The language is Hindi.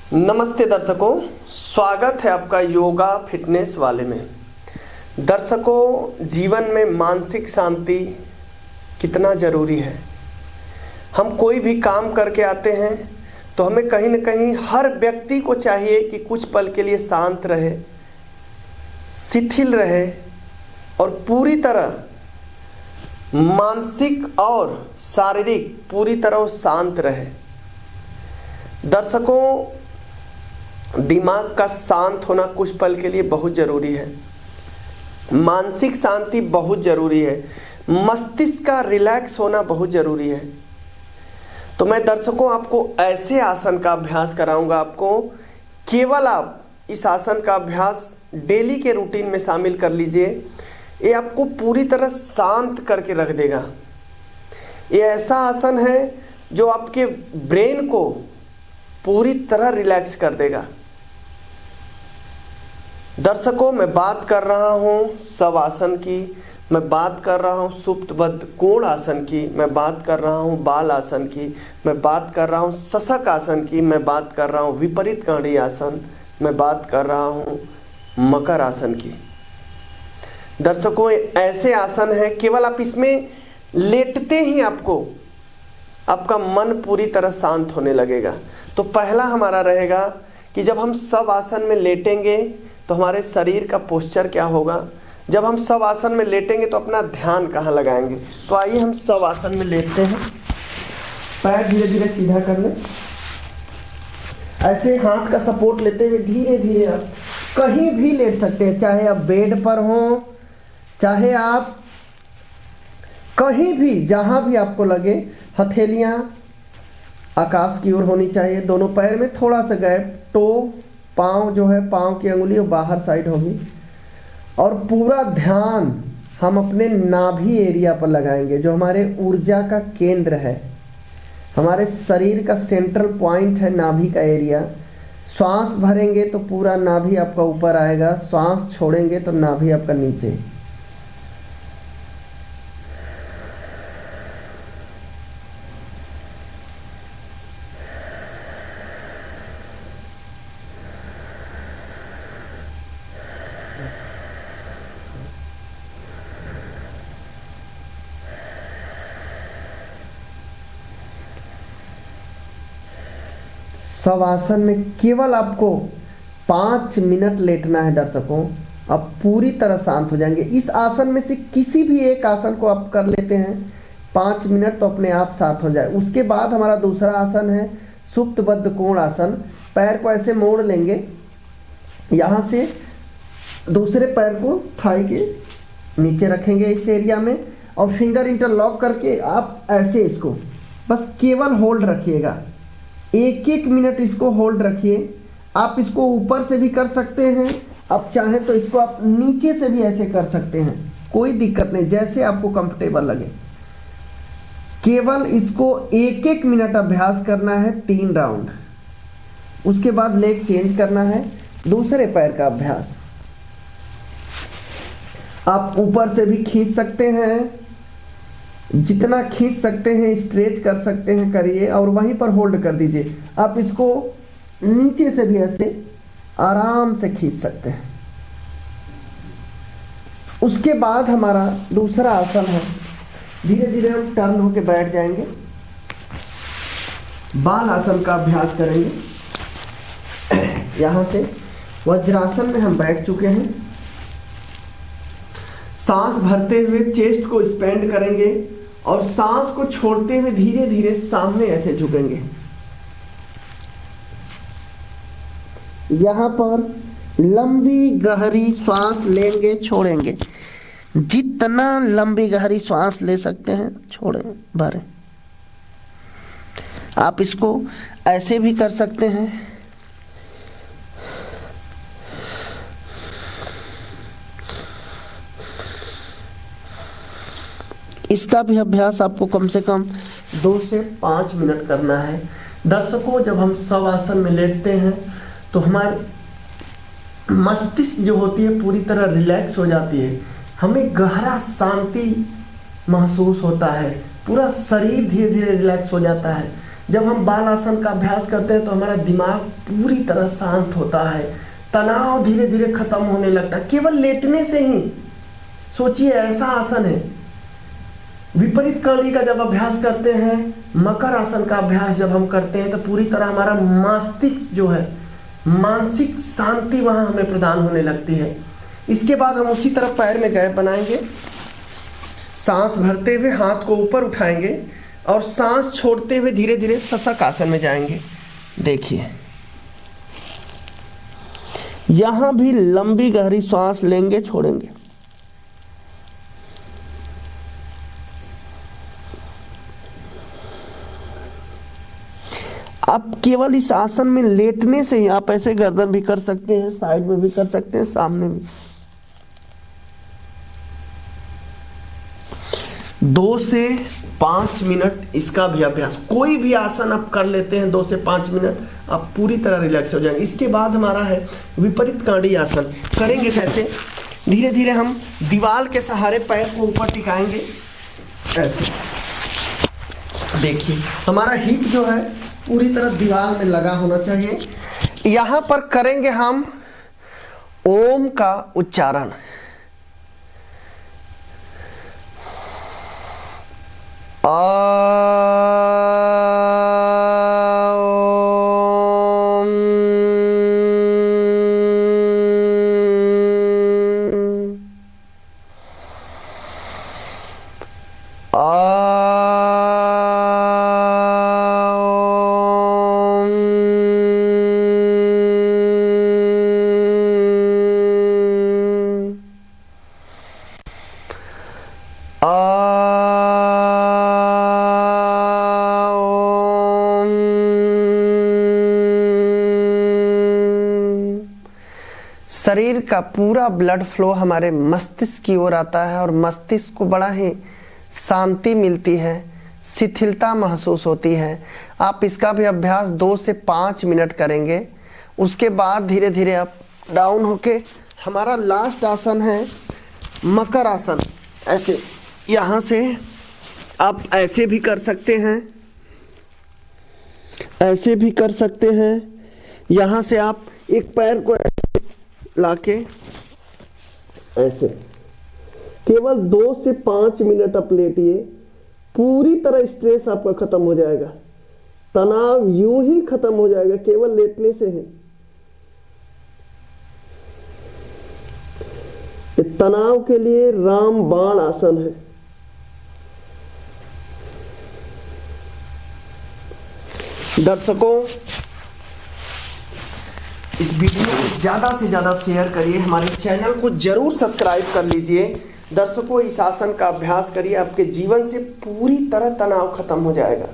नमस्ते दर्शकों, स्वागत है आपका योगा फिटनेस वाले में। दर्शकों, जीवन में मानसिक शांति कितना ज़रूरी है। हम कोई भी काम करके आते हैं तो हमें कहीं न कहीं हर व्यक्ति को चाहिए कि कुछ पल के लिए शांत रहे, शिथिल रहे और पूरी तरह मानसिक और शारीरिक पूरी तरह शांत रहे। दर्शकों, दिमाग का शांत होना कुछ पल के लिए बहुत ज़रूरी है। मानसिक शांति बहुत ज़रूरी है। मस्तिष्क का रिलैक्स होना बहुत ज़रूरी है। तो मैं दर्शकों आपको ऐसे आसन का अभ्यास कराऊंगा। आपको केवल आप इस आसन का अभ्यास डेली के रूटीन में शामिल कर लीजिए। ये आपको पूरी तरह शांत करके रख देगा। ये ऐसा आसन है जो आपके ब्रेन को पूरी तरह रिलैक्स कर देगा। दर्शकों, मैं बात कर रहा हूँ शवासन की, मैं बात कर रहा हूँ सुप्तबद्ध कोण आसन की, मैं बात कर रहा हूँ बाल आसन की, मैं बात कर रहा हूँ शशक आसन की, मैं बात कर रहा हूँ विपरीत कांडी आसन, मैं बात कर रहा हूँ मकर आसन की। दर्शकों, ऐसे आसन है केवल आप इसमें लेटते ही आपका मन पूरी तरह शांत होने लगेगा। तो पहला हमारा रहेगा कि जब हम सब आसन में लेटेंगे तो हमारे शरीर का पोस्चर क्या होगा। जब हम सब आसन में लेटेंगे तो अपना ध्यान कहाँ लगाएंगे। तो आइए हम सब आसन में लेटते हैं। पैर धीरे धीरे सीधा कर लें। ऐसे हाथ का सपोर्ट लेते हुए धीरे धीरे आप कहीं भी लेट सकते हैं, चाहे आप बेड पर हो, चाहे आप कहीं भी, जहां भी आपको लगे। हथेलियां आकाश की ओर होनी चाहिए। दोनों पैर में थोड़ा सा गैप, टो पाँव जो है, पाँव की अंगुली वो बाहर साइड होगी। और पूरा ध्यान हम अपने नाभि एरिया पर लगाएंगे, जो हमारे ऊर्जा का केंद्र है, हमारे शरीर का सेंट्रल पॉइंट है नाभि का एरिया। श्वास भरेंगे तो पूरा नाभि आपका ऊपर आएगा, श्वास छोड़ेंगे तो नाभि आपका नीचे। शवासन में केवल आपको 5 मिनट लेटना है। दर्शकों, आप पूरी तरह शांत हो जाएंगे। इस आसन में से किसी भी एक आसन को आप कर लेते हैं 5 मिनट तो अपने आप शांत हो जाए। उसके बाद हमारा दूसरा आसन है सुप्तबद्ध कोण आसन। पैर को ऐसे मोड़ लेंगे, यहाँ से दूसरे पैर को थाई के नीचे रखेंगे इस एरिया में, और फिंगर इंटरलॉक करके आप ऐसे इसको बस केवल होल्ड रखिएगा। 1-1 मिनट इसको होल्ड रखिए। आप इसको ऊपर से भी कर सकते हैं, आप चाहें तो इसको आप नीचे से भी ऐसे कर सकते हैं, कोई दिक्कत नहीं, जैसे आपको कंफर्टेबल लगे। केवल इसको 1-1 मिनट अभ्यास करना है, 3 राउंड। उसके बाद लेग चेंज करना है, दूसरे पैर का अभ्यास। आप ऊपर से भी खींच सकते हैं, जितना खींच सकते हैं, स्ट्रेच कर सकते हैं, करिए और वहीं पर होल्ड कर दीजिए। आप इसको नीचे से भी ऐसे आराम से खींच सकते हैं। उसके बाद हमारा दूसरा आसन है, धीरे धीरे हम टर्न होके बैठ जाएंगे, बाल आसन का अभ्यास करेंगे। यहां से वज्रासन में हम बैठ चुके हैं। सांस भरते हुए चेस्ट को एक्सपेंड करेंगे और सांस को छोड़ते हुए धीरे धीरे सामने ऐसे झुकेंगे। यहां पर लंबी गहरी सांस लेंगे, छोड़ेंगे। जितना लंबी गहरी सांस ले सकते हैं छोड़ें, भरें। आप इसको ऐसे भी कर सकते हैं। इसका भी अभ्यास आपको कम से कम 2 से 5 मिनट करना है। दर्शकों, जब हम शवासन में लेटते हैं तो हमारे मस्तिष्क जो होती है पूरी तरह रिलैक्स हो जाती है। हमें गहरा शांति महसूस होता है, पूरा शरीर धीरे धीरे रिलैक्स हो जाता है। जब हम बाल आसन का अभ्यास करते हैं तो हमारा दिमाग पूरी तरह शांत होता है, तनाव धीरे धीरे खत्म होने लगता है केवल लेटने से ही। सोचिए ऐसा आसन है। विपरीत कड़ी का जब अभ्यास करते हैं, मकर आसन का अभ्यास जब हम करते हैं तो पूरी तरह हमारा मस्तिष्क जो है, मानसिक शांति वहां हमें प्रदान होने लगती है। इसके बाद हम उसी तरह पैर में गैप बनाएंगे, सांस भरते हुए हाथ को ऊपर उठाएंगे और सांस छोड़ते हुए धीरे धीरे शशक आसन में जाएंगे। देखिए यहां भी लंबी गहरी सांस लेंगे, छोड़ेंगे। आप केवल इस आसन में लेटने से ही आप ऐसे गर्दन भी कर सकते हैं, साइड में भी कर सकते हैं, सामने भी। 2 से 5 मिनट इसका भी अभ्यास, कोई भी आसन आप कर लेते हैं 2 से 5 मिनट, आप पूरी तरह रिलैक्स हो जाएंगे। इसके बाद हमारा है विपरीत कांडी आसन। करेंगे कैसे? धीरे धीरे हम दीवार के सहारे पैर को ऊपर टिकाएंगे ऐसे। देखिए हमारा हिप जो है पूरी तरह दीवार में लगा होना चाहिए। यहां पर करेंगे हम ओम का उच्चारण। शरीर का पूरा ब्लड फ्लो हमारे मस्तिष्क की ओर आता है और मस्तिष्क को बड़ा ही शांति मिलती है, शिथिलता महसूस होती है। आप इसका भी अभ्यास 2 से 5 मिनट करेंगे। उसके बाद धीरे धीरे अप डाउन होके हमारा लास्ट आसन है मकर आसन। ऐसे यहाँ से आप ऐसे भी कर सकते हैं, ऐसे भी कर सकते हैं। यहाँ से आप एक पैर को लाके ऐसे केवल 2 से 5 मिनट आप लेटिए, पूरी तरह स्ट्रेस आपका खत्म हो जाएगा, तनाव यूं ही खत्म हो जाएगा केवल लेटने से ही। तनाव के लिए रामबाण आसन है। दर्शकों इस वीडियो को ज़्यादा से ज़्यादा शेयर करिए, हमारे चैनल को जरूर सब्सक्राइब कर लीजिए। दर्शकों इस आसन का अभ्यास करिए, आपके जीवन से पूरी तरह तनाव खत्म हो जाएगा।